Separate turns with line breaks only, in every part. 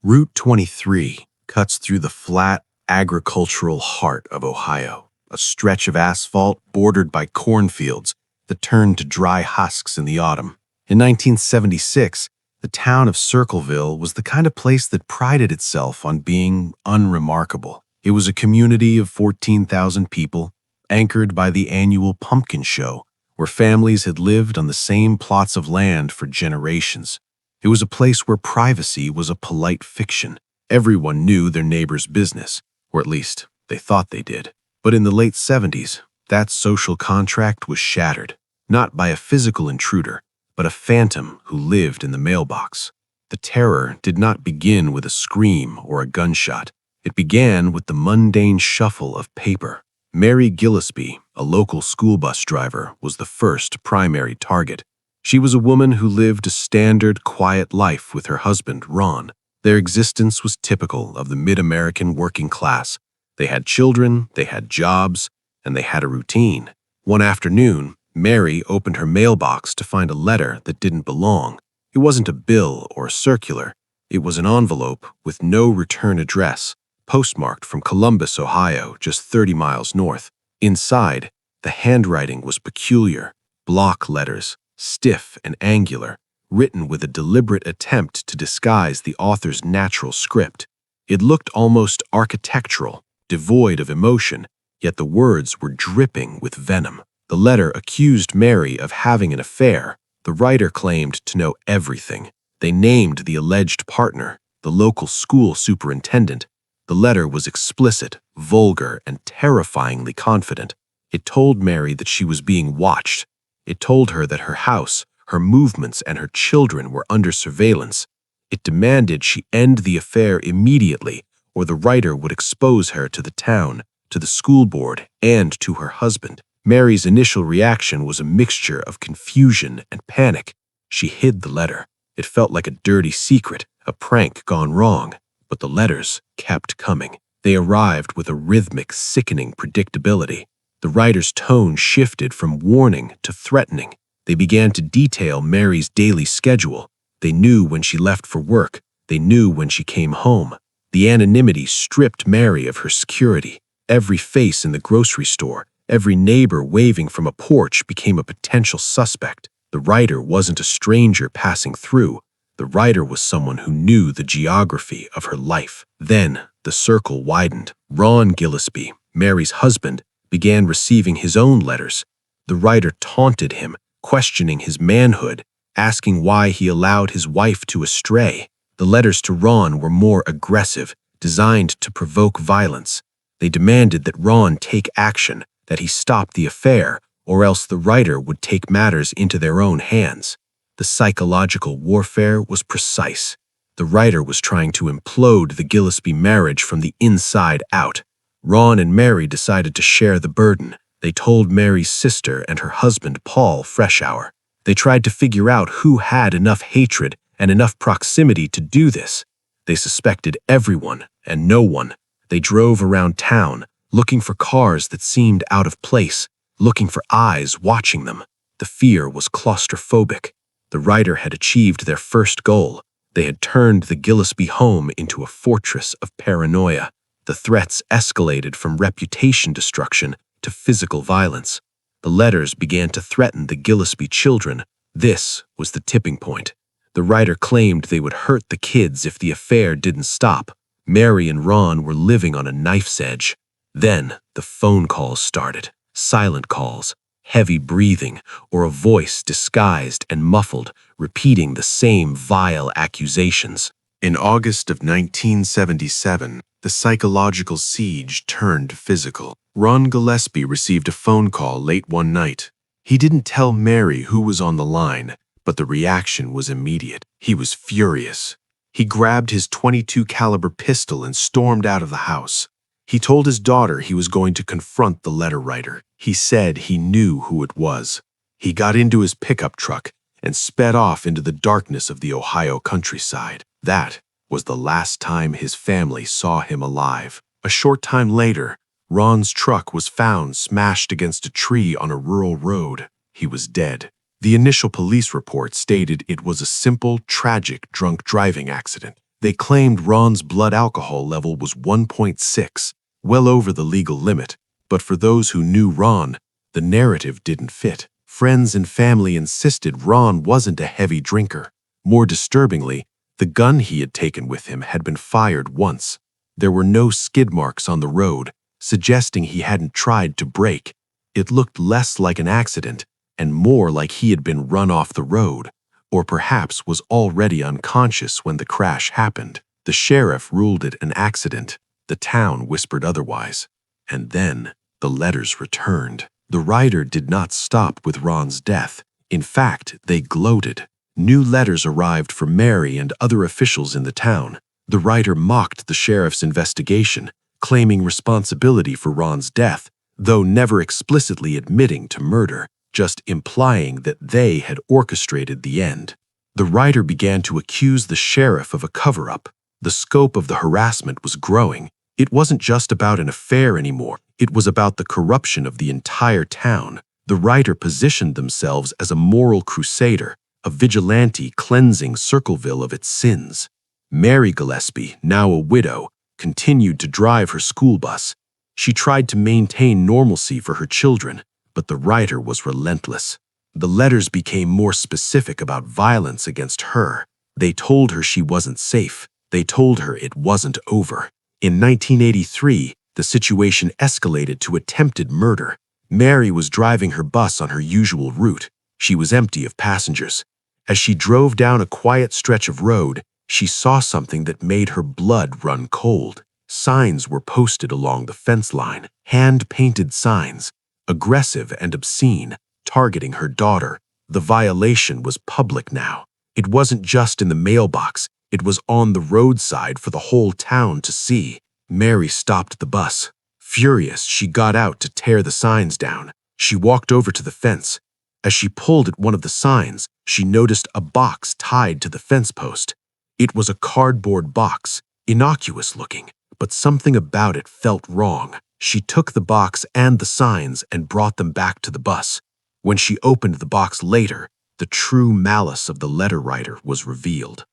Route 23 cuts through the flat, agricultural heart of Ohio, a stretch of asphalt bordered by cornfields that turned to dry husks in the autumn. In 1976, the town of Circleville was the kind of place that prided itself on being unremarkable. It was a community of 14,000 people, anchored by the annual pumpkin show, where families had lived on the same plots of land for generations. It was a place where privacy was a polite fiction. Everyone knew their neighbor's business, or at least they thought they did. But in the late 70s, that social contract was shattered, not by a physical intruder, but a phantom who lived in the mailbox. The terror did not begin with a scream or a gunshot. It began with the mundane shuffle of paper. Mary Gillespie, a local school bus driver, was the first primary target. She was a woman who lived a standard, quiet life with her husband, Ron. Their existence was typical of the mid-American working class. They had children, they had jobs, and they had a routine. One afternoon, Mary opened her mailbox to find a letter that didn't belong. It wasn't a bill or a circular. It was an envelope with no return address, postmarked from Columbus, Ohio, just 30 miles north. Inside, the handwriting was peculiar, block letters, stiff and angular, written with a deliberate attempt to disguise the author's natural script. It looked almost architectural, devoid of emotion, yet the words were dripping with venom. The letter accused Mary of having an affair. The writer claimed to know everything. They named the alleged partner, the local school superintendent. The letter was explicit, vulgar, and terrifyingly confident. It told Mary that she was being watched. It told her that her house, her movements, and her children were under surveillance. It demanded she end the affair immediately, or the writer would expose her to the town, to the school board, and to her husband. Mary's initial reaction was a mixture of confusion and panic. She hid the letter. It felt like a dirty secret, a prank gone wrong. But the letters kept coming. They arrived with a rhythmic, sickening predictability. The writer's tone shifted from warning to threatening. They began to detail Mary's daily schedule. They knew when she left for work. They knew when she came home. The anonymity stripped Mary of her security. Every face in the grocery store, every neighbor waving from a porch became a potential suspect. The writer wasn't a stranger passing through. The writer was someone who knew the geography of her life. Then, the circle widened. Ron Gillespie, Mary's husband, began receiving his own letters. The writer taunted him, questioning his manhood, asking why he allowed his wife to astray. The letters to Ron were more aggressive, designed to provoke violence. They demanded that Ron take action, that he stop the affair, or else the writer would take matters into their own hands. The psychological warfare was precise. The writer was trying to implode the Gillespie marriage from the inside out. Ron and Mary decided to share the burden. They told Mary's sister and her husband, Paul Freshour. They tried to figure out who had enough hatred and enough proximity to do this. They suspected everyone and no one. They drove around town, looking for cars that seemed out of place, looking for eyes watching them. The fear was claustrophobic. The writer had achieved their first goal. They had turned the Gillespie home into a fortress of paranoia. The threats escalated from reputation destruction to physical violence. The letters began to threaten the Gillespie children. This was the tipping point. The writer claimed they would hurt the kids if the affair didn't stop. Mary and Ron were living on a knife's edge. Then the phone calls started. Silent calls, heavy breathing, or a voice disguised and muffled, repeating the same vile accusations. In August of 1977, the psychological siege turned physical. Ron Gillespie received a phone call late one night. He didn't tell Mary who was on the line, but the reaction was immediate. He was furious. He grabbed his .22 caliber pistol and stormed out of the house. He told his daughter he was going to confront the letter writer. He said he knew who it was. He got into his pickup truck and sped off into the darkness of the Ohio countryside. That was the last time his family saw him alive. A short time later, Ron's truck was found smashed against a tree on a rural road. He was dead. The initial police report stated it was a simple, tragic drunk driving accident. They claimed Ron's blood alcohol level was 1.6, well over the legal limit, but for those who knew Ron, the narrative didn't fit. Friends and family insisted Ron wasn't a heavy drinker. More disturbingly, the gun he had taken with him had been fired once. There were no skid marks on the road, suggesting he hadn't tried to brake. It looked less like an accident and more like he had been run off the road, or perhaps was already unconscious when the crash happened. The sheriff ruled it an accident. The town whispered otherwise. And then the letters returned. The writer did not stop with Ron's death. In fact, they gloated. New letters arrived from Mary and other officials in the town. The writer mocked the sheriff's investigation, claiming responsibility for Ron's death, though never explicitly admitting to murder, just implying that they had orchestrated the end. The writer began to accuse the sheriff of a cover-up. The scope of the harassment was growing. It wasn't just about an affair anymore. It was about the corruption of the entire town. The writer positioned themselves as a moral crusader, a vigilante cleansing Circleville of its sins. Mary Gillespie, now a widow, continued to drive her school bus. She tried to maintain normalcy for her children, but the writer was relentless. The letters became more specific about violence against her. They told her she wasn't safe. They told her it wasn't over. In 1983, the situation escalated to attempted murder. Mary was driving her bus on her usual route. She was empty of passengers. As she drove down a quiet stretch of road, she saw something that made her blood run cold. Signs were posted along the fence line, hand-painted signs, aggressive and obscene, targeting her daughter. The violation was public now. It wasn't just in the mailbox. It was on the roadside for the whole town to see. Mary stopped the bus. Furious, she got out to tear the signs down. She walked over to the fence. As she pulled at one of the signs, she noticed a box tied to the fence post. It was a cardboard box, innocuous looking, but something about it felt wrong. She took the box and the signs and brought them back to the bus. When she opened the box later, the true malice of the letter writer was revealed.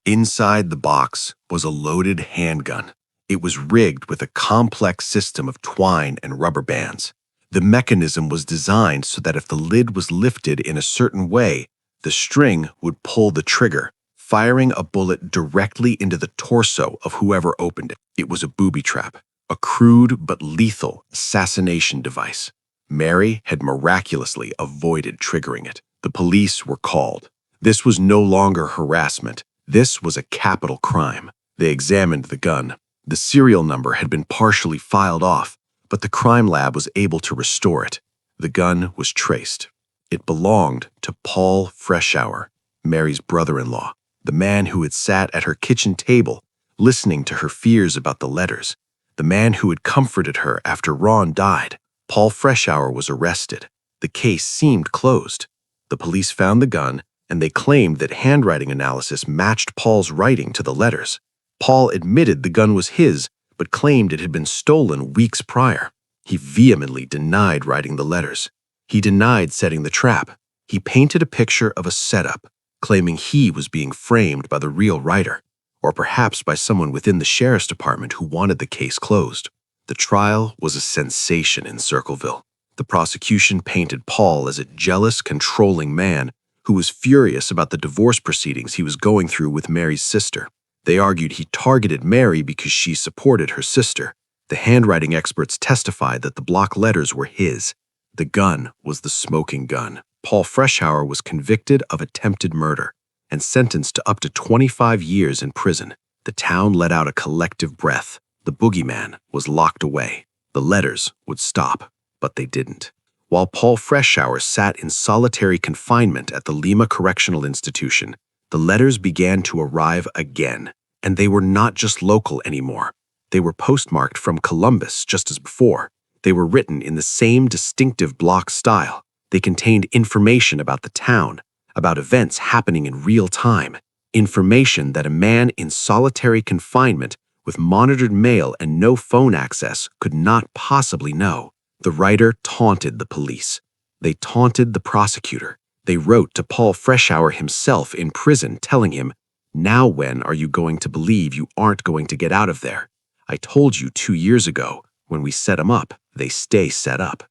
Inside the box was a loaded handgun. It was rigged with a complex system of twine and rubber bands. The mechanism was designed so that if the lid was lifted in a certain way, the string would pull the trigger, firing a bullet directly into the torso of whoever opened it. It was a booby trap, a crude but lethal assassination device. Mary had miraculously avoided triggering it. The police were called. This was no longer harassment. This was a capital crime. They examined the gun. The serial number had been partially filed off, but the crime lab was able to restore it. The gun was traced. It belonged to Paul Freshour, Mary's brother-in-law, the man who had sat at her kitchen table, listening to her fears about the letters, the man who had comforted her after Ron died. Paul Freshour was arrested. The case seemed closed. The police found the gun, and they claimed that handwriting analysis matched Paul's writing to the letters. Paul admitted the gun was his, but claimed it had been stolen weeks prior. He vehemently denied writing the letters. He denied setting the trap. He painted a picture of a setup, claiming he was being framed by the real writer, or perhaps by someone within the sheriff's department who wanted the case closed. The trial was a sensation in Circleville. The prosecution painted Paul as a jealous, controlling man who was furious about the divorce proceedings he was going through with Mary's sister. They argued he targeted Mary because she supported her sister. The handwriting experts testified that the block letters were his. The gun was the smoking gun. Paul Freshour was convicted of attempted murder and sentenced to up to 25 years in prison. The town let out a collective breath. The boogeyman was locked away. The letters would stop, but they didn't. While Paul Freshour sat in solitary confinement at the Lima Correctional Institution, the letters began to arrive again, and they were not just local anymore. They were postmarked from Columbus just as before. They were written in the same distinctive block style. They contained information about the town, about events happening in real time, information that a man in solitary confinement with monitored mail and no phone access could not possibly know. The writer taunted the police. They taunted the prosecutor. They wrote to Paul Freshour himself in prison telling him, Now when are you going to believe you aren't going to get out of there? I told you 2 years ago, when we set 'em up, they stay set up.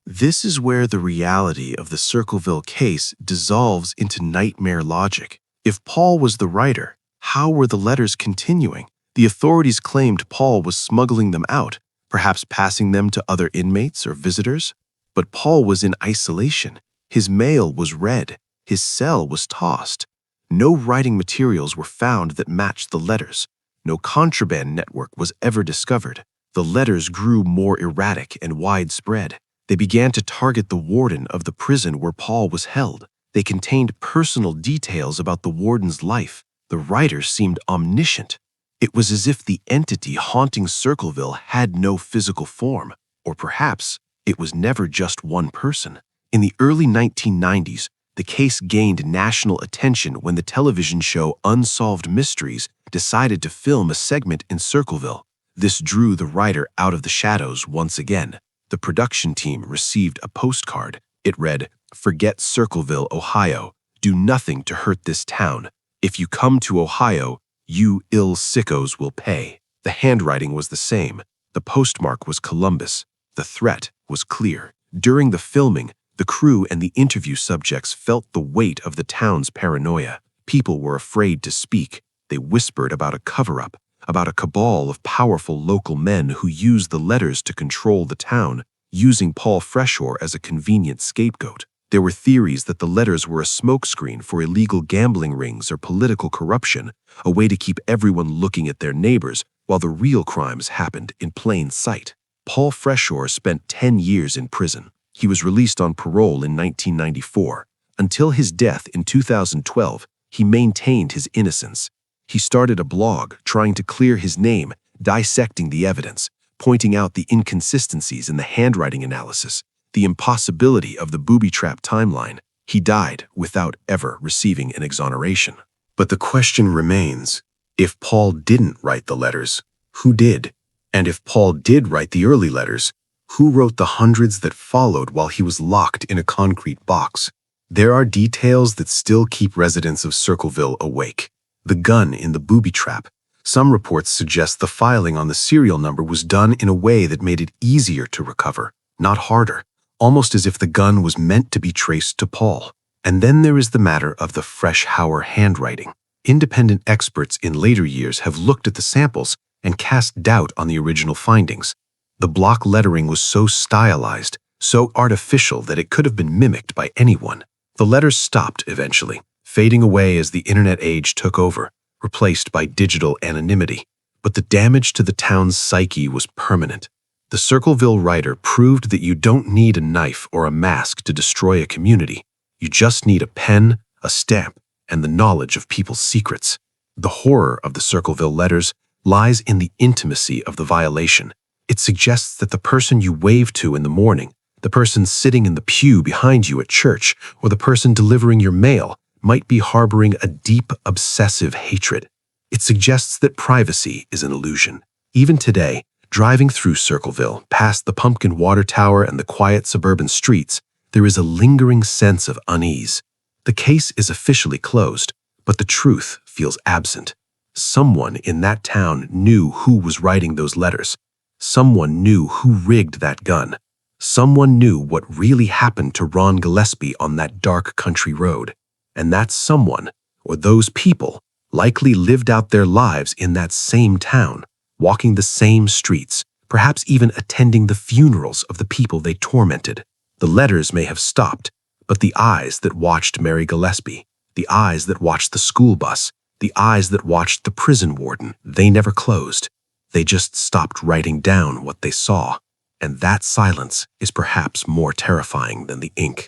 This is where the reality of the Circleville case dissolves into nightmare logic. If Paul was the writer, how were the letters continuing? The authorities claimed Paul was smuggling them out, perhaps passing them to other inmates or visitors. But Paul was in isolation. His mail was read. His cell was tossed. No writing materials were found that matched the letters. No contraband network was ever discovered. The letters grew more erratic and widespread. They began to target the warden of the prison where Paul was held. They contained personal details about the warden's life. The writer seemed omniscient. It was as if the entity haunting Circleville had no physical form, or perhaps it was never just one person. In the early 1990s, the case gained national attention when the television show Unsolved Mysteries decided to film a segment in Circleville. This drew the writer out of the shadows once again. The production team received a postcard. It read, "Forget Circleville, Ohio. Do nothing to hurt this town. If you come to Ohio, you ill sickos will pay." The handwriting was the same. The postmark was Columbus. The threat was clear. During the filming, the crew and the interview subjects felt the weight of the town's paranoia. People were afraid to speak. They whispered about a cover-up, about a cabal of powerful local men who used the letters to control the town, using Paul Freshore as a convenient scapegoat. There were theories that the letters were a smokescreen for illegal gambling rings or political corruption, a way to keep everyone looking at their neighbors while the real crimes happened in plain sight. Paul Freshore spent 10 years in prison. He was released on parole in 1994. Until his death in 2012, he maintained his innocence. He started a blog trying to clear his name, dissecting the evidence, pointing out the inconsistencies in the handwriting analysis, the impossibility of the booby trap timeline. He died without ever receiving an exoneration. But the question remains, if Paul didn't write the letters, who did? And if Paul did write the early letters, who wrote the hundreds that followed while he was locked in a concrete box? There are details that still keep residents of Circleville awake. The gun in the booby trap. Some reports suggest the filing on the serial number was done in a way that made it easier to recover, not harder, almost as if the gun was meant to be traced to Paul. And then there is the matter of the Freshore handwriting. Independent experts in later years have looked at the samples and cast doubt on the original findings. The block lettering was so stylized, so artificial that it could have been mimicked by anyone. The letters stopped eventually, fading away as the internet age took over, replaced by digital anonymity. But the damage to the town's psyche was permanent. The Circleville writer proved that you don't need a knife or a mask to destroy a community. You just need a pen, a stamp, and the knowledge of people's secrets. The horror of the Circleville letters lies in the intimacy of the violation. It suggests that the person you wave to in the morning, the person sitting in the pew behind you at church, or the person delivering your mail might be harboring a deep, obsessive hatred. It suggests that privacy is an illusion. Even today, driving through Circleville, past the Pumpkin Water Tower and the quiet suburban streets, there is a lingering sense of unease. The case is officially closed, but the truth feels absent. Someone in that town knew who was writing those letters. Someone knew who rigged that gun. Someone knew what really happened to Ron Gillespie on that dark country road. And that someone, or those people, likely lived out their lives in that same town, walking the same streets, perhaps even attending the funerals of the people they tormented. The letters may have stopped, but the eyes that watched Mary Gillespie, the eyes that watched the school bus, the eyes that watched the prison warden, they never closed. They just stopped writing down what they saw. And that silence is perhaps more terrifying than the ink.